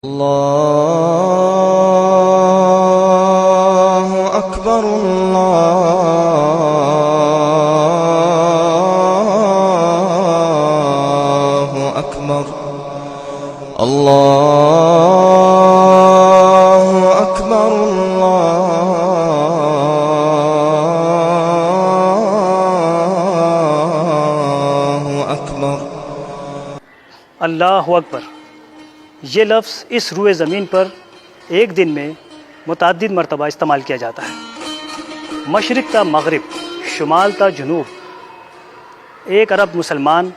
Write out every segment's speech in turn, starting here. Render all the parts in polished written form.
اللہ اکبر اللہ اکبر اللہ اکبر اللہ اکبر۔ اللہ اکبر یہ لفظ اس روئے زمین پر ایک دن میں متعدد مرتبہ استعمال کیا جاتا ہے۔ مشرق تا مغرب، شمال تا جنوب، 1 ارب مسلمان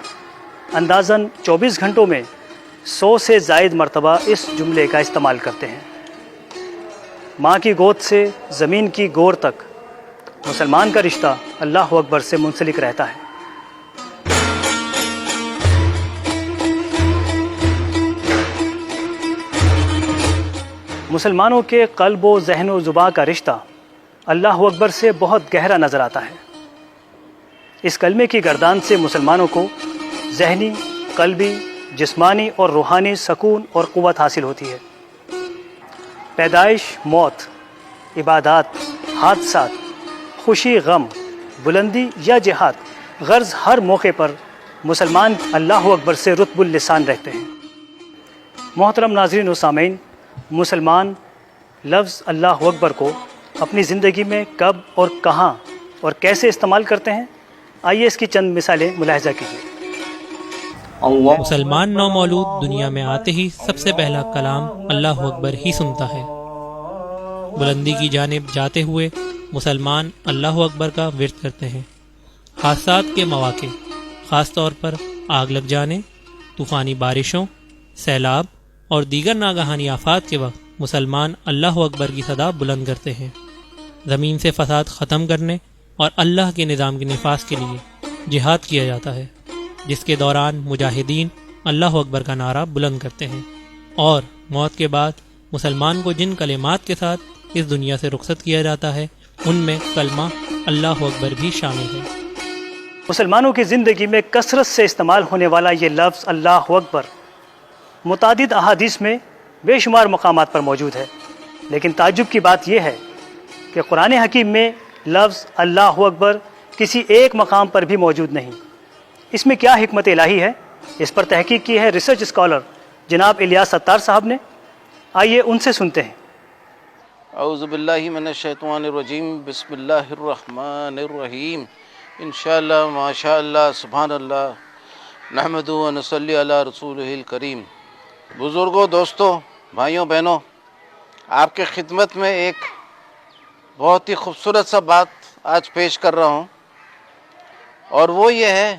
اندازاً 24 گھنٹوں میں 100 سے زائد مرتبہ اس جملے کا استعمال کرتے ہیں۔ ماں کی گود سے زمین کی گور تک مسلمان کا رشتہ اللہ اکبر سے منسلک رہتا ہے۔ مسلمانوں کے قلب و ذہن و زباں کا رشتہ اللہ اکبر سے بہت گہرا نظر آتا ہے۔ اس کلمے کی گردان سے مسلمانوں کو ذہنی، قلبی، جسمانی اور روحانی سکون اور قوت حاصل ہوتی ہے۔ پیدائش، موت، عبادات، حادثات، خوشی، غم، بلندی یا جہاد، غرض ہر موقع پر مسلمان اللہ اکبر سے رطب اللسان رہتے ہیں۔ محترم ناظرین و سامعین، مسلمان لفظ اللہ اکبر کو اپنی زندگی میں کب اور کہاں اور کیسے استعمال کرتے ہیں، آئیے اس کی چند مثالیں ملاحظہ کیجیے۔ مسلمان نومولود دنیا میں آتے ہی سب سے پہلا کلام اللہ اکبر ہی سنتا ہے۔ بلندی کی جانب جاتے ہوئے مسلمان اللہ اکبر کا ورد کرتے ہیں۔ حادثات کے مواقع، خاص طور پر آگ لگ جانے، طوفانی بارشوں، سیلاب اور دیگر ناگہانی آفات کے وقت مسلمان اللہ اکبر کی صدا بلند کرتے ہیں۔ زمین سے فساد ختم کرنے اور اللہ کے نظام کے نفاذ کے لیے جہاد کیا جاتا ہے، جس کے دوران مجاہدین اللہ اکبر کا نعرہ بلند کرتے ہیں، اور موت کے بعد مسلمان کو جن کلمات کے ساتھ اس دنیا سے رخصت کیا جاتا ہے ان میں کلمہ اللہ اکبر بھی شامل ہے۔ مسلمانوں کی زندگی میں کثرت سے استعمال ہونے والا یہ لفظ اللہ اکبر متعدد احادیث میں بے شمار مقامات پر موجود ہے، لیکن تعجب کی بات یہ ہے کہ قرآن حکیم میں لفظ اللہ اکبر کسی ایک مقام پر بھی موجود نہیں۔ اس میں کیا حکمت الہی ہے؟ اس پر تحقیق کی ہے ریسرچ اسکالر جناب الیاس ستار صاحب نے، آئیے ان سے سنتے ہیں۔ اعوذ باللہ من الشیطان الرجیم، بسم اللہ الرحمن الرحیم، انشاءاللہ ماشاءاللہ سبحان اللہ، نحمدہ و نصلی علی رسولہ الکریم۔ بزرگوں، دوستوں، بھائیوں، بہنوں، آپ کے خدمت میں ایک بہت ہی خوبصورت سا بات آج پیش کر رہا ہوں، اور وہ یہ ہے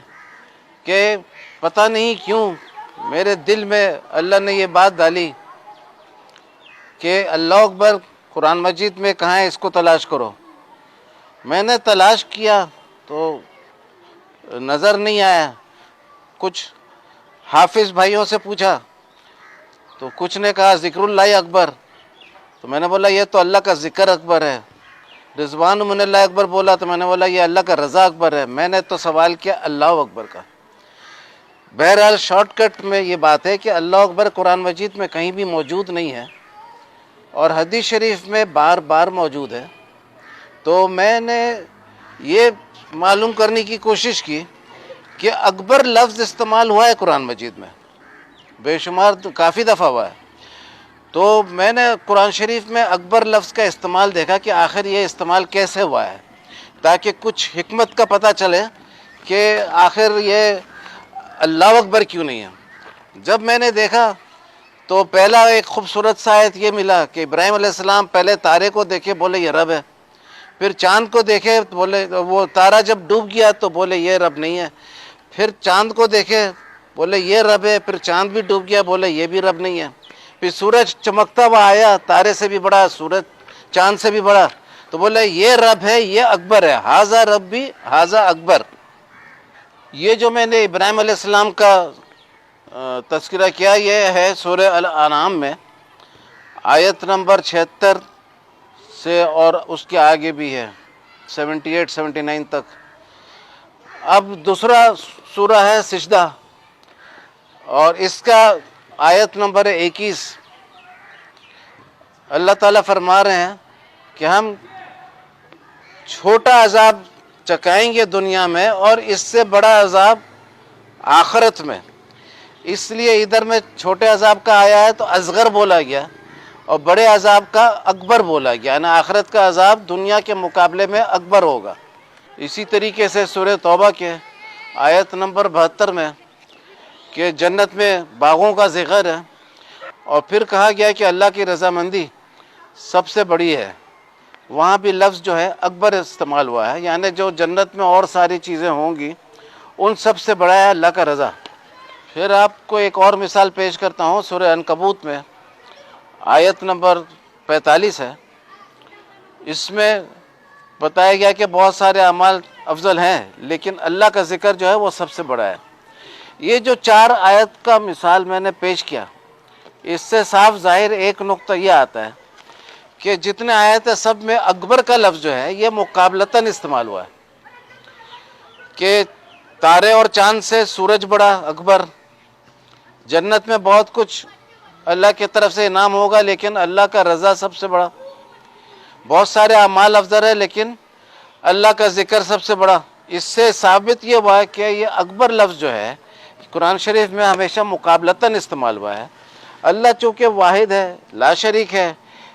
کہ پتہ نہیں کیوں میرے دل میں اللہ نے یہ بات ڈالی کہ اللہ اکبر قرآن مجید میں کہاں ہے، اس کو تلاش کرو۔ میں نے تلاش کیا تو نظر نہیں آیا۔ کچھ حافظ بھائیوں سے پوچھا تو کچھ نے کہا ذکر اللہ اکبر، تو میں نے بولا یہ تو اللہ کا ذکر اکبر ہے۔ رضوان من اللہ اکبر بولا تو میں نے بولا یہ اللہ کا رضا اکبر ہے۔ میں نے تو سوال کیا اللہ اکبر کا۔ بہرحال شارٹ کٹ میں یہ بات ہے کہ اللہ اکبر قرآن مجید میں کہیں بھی موجود نہیں ہے، اور حدیث شریف میں بار بار موجود ہے۔ تو میں نے یہ معلوم کرنے کی کوشش کی کہ اکبر لفظ استعمال ہوا ہے قرآن مجید میں، بے شمار کافی دفعہ ہوا ہے۔ تو میں نے قرآن شریف میں اکبر لفظ کا استعمال دیکھا کہ آخر یہ استعمال کیسے ہوا ہے، تاکہ کچھ حکمت کا پتہ چلے کہ آخر یہ اللہ اکبر کیوں نہیں ہے۔ جب میں نے دیکھا تو پہلا ایک خوبصورت سا آیت یہ ملا کہ ابراہیم علیہ السلام پہلے تارے کو دیکھے، بولے یہ رب ہے، پھر چاند کو دیکھے تو بولے، وہ تارا جب ڈوب گیا تو بولے یہ رب نہیں ہے، پھر چاند کو دیکھے بولے یہ رب ہے، پھر چاند بھی ڈوب گیا بولے یہ بھی رب نہیں ہے، پھر سورج چمکتا ہوا آیا، تارے سے بھی بڑا، سورج چاند سے بھی بڑا، تو بولے یہ رب ہے، یہ اکبر ہے، ھذا ربی ھذا اکبر۔ یہ جو میں نے ابراہیم علیہ السلام کا تذکرہ کیا، یہ ہے سورہ الانعام میں آیت نمبر 76 سے، اور اس کے آگے بھی ہے 78 79 تک۔ اب دوسرا سورہ ہے سجدہ، اور اس کا آیت نمبر 21، اللہ تعالیٰ فرما رہے ہیں کہ ہم چھوٹا عذاب چکائیں گے دنیا میں اور اس سے بڑا عذاب آخرت میں. اس لیے ادھر میں چھوٹے عذاب کا آیا ہے تو اصغر بولا گیا اور بڑے عذاب کا اکبر بولا گیا، یعنی آخرت کا عذاب دنیا کے مقابلے میں اکبر ہوگا. اسی طریقے سے سورہ توبہ کے آیت نمبر 72 میں کہ جنت میں باغوں کا ذکر ہے اور پھر کہا گیا کہ اللہ کی رضامندی سب سے بڑی ہے. وہاں بھی لفظ جو ہے اکبر استعمال ہوا ہے، یعنی جو جنت میں اور ساری چیزیں ہوں گی ان سب سے بڑا ہے اللہ کا رضا. پھر آپ کو ایک اور مثال پیش کرتا ہوں، سورہ عنکبوت میں آیت نمبر 45 ہے. اس میں بتایا گیا کہ بہت سارے اعمال افضل ہیں لیکن اللہ کا ذکر جو ہے وہ سب سے بڑا ہے. یہ جو 4 آیت کا مثال میں نے پیش کیا، اس سے صاف ظاہر ایک نقطہ یہ آتا ہے کہ جتنے آیت ہیں سب میں اکبر کا لفظ جو ہے یہ مقابلتاً استعمال ہوا ہے کہ تارے اور چاند سے سورج بڑا، اکبر. جنت میں بہت کچھ اللہ کی طرف سے انعام ہوگا لیکن اللہ کا رضا سب سے بڑا. بہت سارے اعمال افضل ہے لیکن اللہ کا ذکر سب سے بڑا. اس سے ثابت یہ ہوا ہے کہ یہ اکبر لفظ جو ہے قرآن شریف میں ہمیشہ مقابلتاً استعمال ہوا ہے. اللہ چونکہ واحد ہے، لا شریک ہے،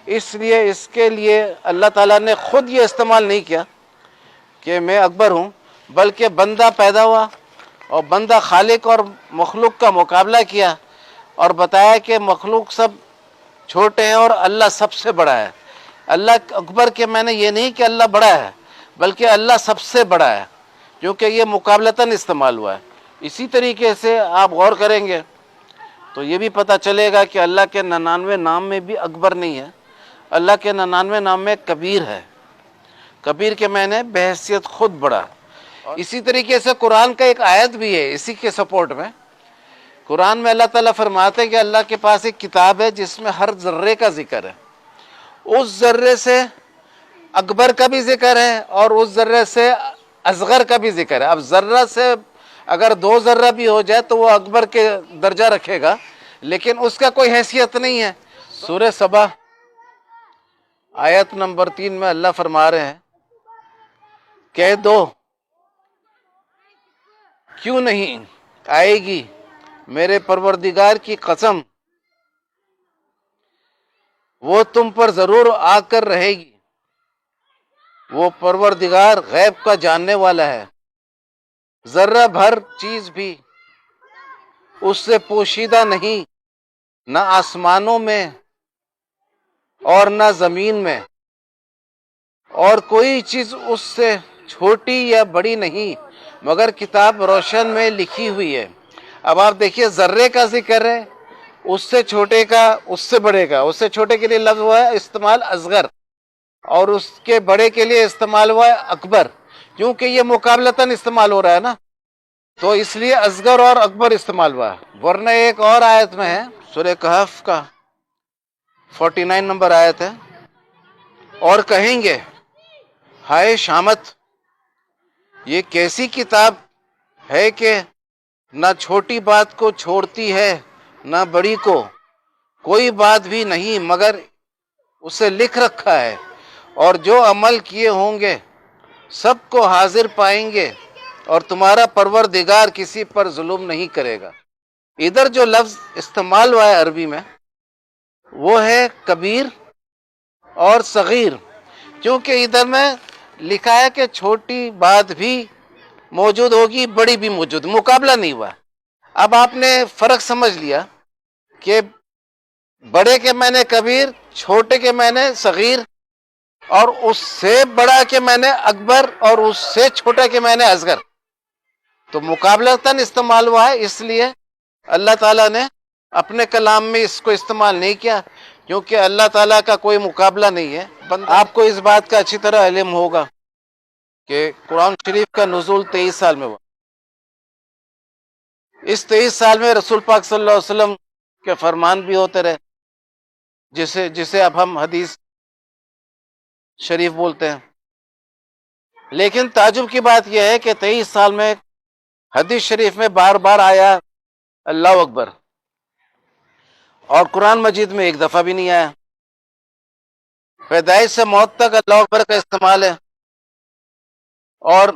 اس لیے اس کے لیے اللہ تعالیٰ نے خود یہ استعمال نہیں کیا کہ میں اکبر ہوں، بلکہ بندہ پیدا ہوا اور بندہ خالق اور مخلوق کا مقابلہ کیا اور بتایا کہ مخلوق سب چھوٹے ہیں اور اللہ سب سے بڑا ہے. اللہ اکبر کے میں نے یہ نہیں کہ اللہ بڑا ہے، بلکہ اللہ سب سے بڑا ہے، کیونکہ یہ مقابلتاً استعمال ہوا ہے. اسی طریقے سے آپ غور کریں گے تو یہ بھی پتہ چلے گا کہ اللہ کے 99 نام میں بھی اکبر نہیں ہے. اللہ کے 99 نام میں کبیر ہے. کبیر کے میں نے بحیثیت خود بڑا. اسی طریقے سے قرآن کا ایک آیت بھی ہے اسی کے سپورٹ میں. قرآن میں اللہ تعالیٰ فرماتے ہیں کہ اللہ کے پاس ایک کتاب ہے جس میں ہر ذرے کا ذکر ہے. اس ذرے سے اکبر کا بھی ذکر ہے اور اس ذرے سے اصغر کا بھی ذکر ہے. اب ذرہ سے اگر 2 ذرہ بھی ہو جائے تو وہ اکبر کے درجہ رکھے گا لیکن اس کا کوئی حیثیت نہیں ہے. سورہ سبا آیت نمبر 3 میں اللہ فرما رہے ہیں، کہہ دو کیوں نہیں آئے گی میرے پروردگار کی قسم، وہ تم پر ضرور آ کر رہے گی. وہ پروردگار غیب کا جاننے والا ہے، ذرہ بھر چیز بھی اس سے پوشیدہ نہیں، نہ آسمانوں میں اور نہ زمین میں، اور کوئی چیز اس سے چھوٹی یا بڑی نہیں مگر کتاب روشن میں لکھی ہوئی ہے. اب آپ دیکھیے ذرے کا ذکر ہے، اس سے چھوٹے کا، اس سے بڑے کا. اس سے چھوٹے کے لیے لفظ ہوا ہے استعمال اصغر اور اس کے بڑے کے لیے استعمال ہوا ہے اکبر، کیونکہ یہ مقابلتاً استعمال ہو رہا ہے نا، تو اس لیے اصغر اور اکبر استعمال ہوا ہے. ورنہ ایک اور آیت میں ہے سورہ کہف کا 49 نمبر آیت ہے، اور کہیں گے ہائے شامت، یہ کیسی کتاب ہے کہ نہ چھوٹی بات کو چھوڑتی ہے نہ بڑی کو، کوئی بات بھی نہیں مگر اسے لکھ رکھا ہے، اور جو عمل کیے ہوں گے سب کو حاضر پائیں گے، اور تمہارا پروردگار کسی پر ظلم نہیں کرے گا. ادھر جو لفظ استعمال ہوا ہے عربی میں وہ ہے کبیر اور صغیر، کیونکہ ادھر میں لکھا ہے کہ چھوٹی بات بھی موجود ہوگی، بڑی بھی موجود، مقابلہ نہیں ہوا. اب آپ نے فرق سمجھ لیا کہ بڑے کے معنی کبیر، چھوٹے کے معنی صغیر، اور اس سے بڑا کے معنی اکبر اور اس سے چھوٹا کے معنی اصغر. تو مقابلتاً استعمال ہوا ہے، اس لیے اللہ تعالیٰ نے اپنے کلام میں اس کو استعمال نہیں کیا، کیونکہ اللہ تعالیٰ کا کوئی مقابلہ نہیں ہے. آپ کو اس بات کا اچھی طرح علم ہوگا کہ قرآن شریف کا نزول 23 سال میں ہوا. اس 23 سال میں رسول پاک صلی اللہ علیہ وسلم کے فرمان بھی ہوتے رہے، جسے اب ہم حدیث شریف بولتے ہیں. لیکن تعجب کی بات یہ ہے کہ 23 سال میں حدیث شریف میں بار بار آیا اللہ اکبر، اور قرآن مجید میں ایک دفعہ بھی نہیں آیا. پیدائش سے موت تک اللہ اکبر کا استعمال ہے، اور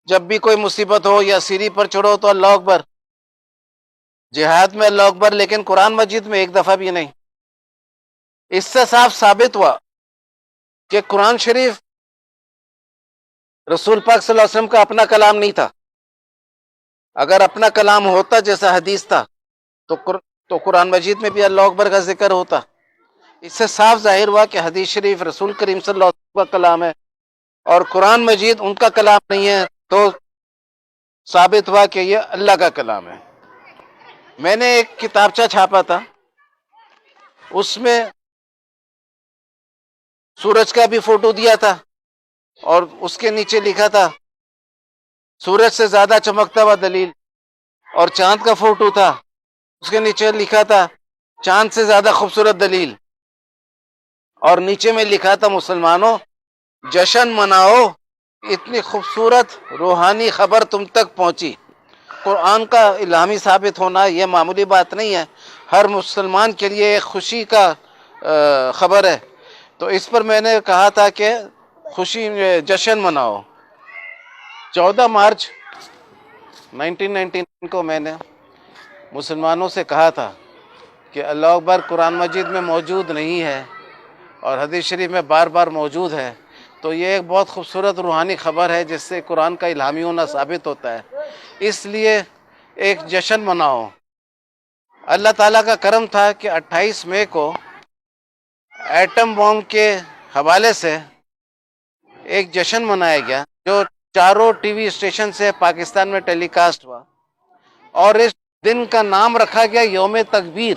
جب بھی کوئی مصیبت ہو یا سیڑھی پر چڑھو تو اللہ اکبر، جہاد میں اللہ اکبر، لیکن قرآن مجید میں ایک دفعہ بھی نہیں۔ اس سے صاف ثابت ہوا کہ قرآن شریف رسول پاک صلی اللہ علیہ وسلم کا اپنا کلام نہیں تھا۔ اگر اپنا کلام ہوتا جیسا حدیث تھا تو قرآن مجید میں بھی اللہ اکبر کا ذکر ہوتا۔ اس سے صاف ظاہر ہوا کہ حدیث شریف رسول کریم صلی اللہ علیہ وسلم کا کلام ہے اور قرآن مجید ان کا کلام نہیں ہے، تو ثابت ہوا کہ یہ اللہ کا کلام ہے۔ میں نے ایک کتابچہ چھاپا تھا، اس میں سورج کا بھی فوٹو دیا تھا اور اس کے نیچے لکھا تھا سورج سے زیادہ چمکتا ہوا دلیل، اور چاند کا فوٹو تھا، اس کے نیچے لکھا تھا چاند سے زیادہ خوبصورت دلیل، اور نیچے میں لکھا تھا مسلمانوں جشن مناؤ، اتنی خوبصورت روحانی خبر تم تک پہنچی۔ قرآن کا الہامی ثابت ہونا یہ معمولی بات نہیں ہے، ہر مسلمان کے لیے ایک خوشی کا خبر ہے۔ تو اس پر میں نے کہا تھا کہ خوشی جشن مناؤ۔ 14 مارچ 1999 کو میں نے مسلمانوں سے کہا تھا کہ اللہ اکبر قرآن مجید میں موجود نہیں ہے اور حدیث شریف میں بار بار موجود ہے، تو یہ ایک بہت خوبصورت روحانی خبر ہے جس سے قرآن کا الہامی ہونا ثابت ہوتا ہے، اس لیے ایک جشن مناؤ۔ اللہ تعالیٰ کا کرم تھا کہ 28 مئی کو ایٹم بم کے حوالے سے ایک جشن منایا گیا جو چاروں ٹی وی اسٹیشن سے پاکستان میں ٹیلی کاسٹ ہوا، اور اس دن کا نام رکھا گیا یوم تکبیر۔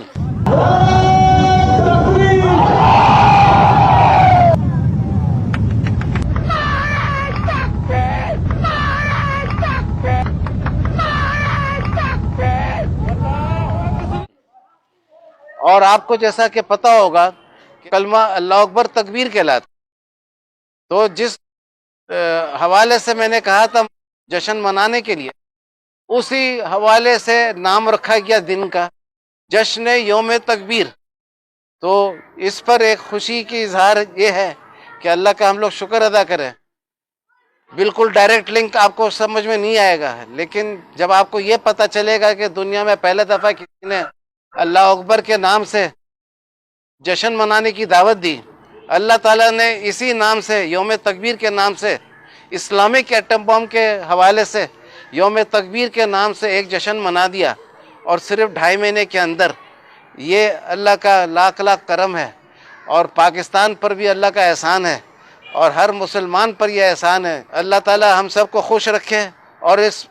اور آپ کو جیسا کہ پتہ ہوگا کہ کلمہ اللہ اکبر تکبیر کہلاتا، تو جس حوالے سے میں نے کہا تھا جشن منانے کے لیے، اسی حوالے سے نام رکھا گیا دن کا جشن یوم تکبیر۔ تو اس پر ایک خوشی کی اظہار یہ ہے کہ اللہ کا ہم لوگ شکر ادا کریں۔ بالکل ڈائریکٹ لنک آپ کو سمجھ میں نہیں آئے گا، لیکن جب آپ کو یہ پتہ چلے گا کہ دنیا میں پہلے دفعہ کسی نے اللہ اکبر کے نام سے جشن منانے کی دعوت دی، اللہ تعالیٰ نے اسی نام سے یوم تکبیر کے نام سے اسلامک ایٹم بم کے حوالے سے یوم تکبیر کے نام سے ایک جشن منا دیا، اور صرف 2.5 مہینے کے اندر یہ اللہ کا لاکھ لاکھ کرم ہے، اور پاکستان پر بھی اللہ کا احسان ہے، اور ہر مسلمان پر یہ احسان ہے۔ اللہ تعالیٰ ہم سب کو خوش رکھے اور اس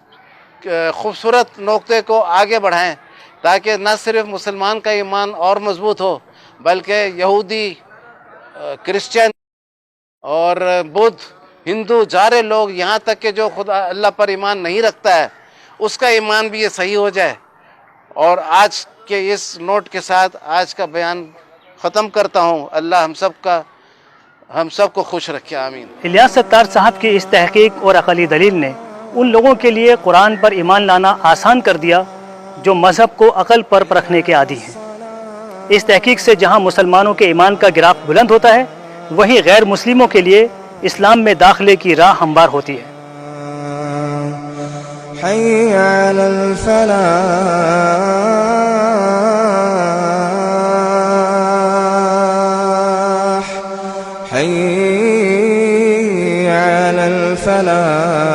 خوبصورت نقطے کو آگے بڑھائیں، تاکہ نہ صرف مسلمان کا ایمان اور مضبوط ہو، بلکہ یہودی، کرسچن اور بدھ، ہندو، سارے لوگ، یہاں تک کہ جو خدا اللہ پر ایمان نہیں رکھتا ہے، اس کا ایمان بھی یہ صحیح ہو جائے۔ اور آج کے اس نوٹ کے ساتھ آج کا بیان ختم کرتا ہوں۔ اللہ ہم سب کو خوش رکھے، آمین۔ الیاس ستار صاحب کی اس تحقیق اور عقلی دلیل نے ان لوگوں کے لیے قرآن پر ایمان لانا آسان کر دیا جو مذہب کو عقل پر پرکھنے کے عادی ہیں۔ اس تحقیق سے جہاں مسلمانوں کے ایمان کا گراف بلند ہوتا ہے، وہیں غیر مسلموں کے لیے اسلام میں داخلے کی راہ ہموار ہوتی ہے۔ حي على الفلاح حي على الفلاح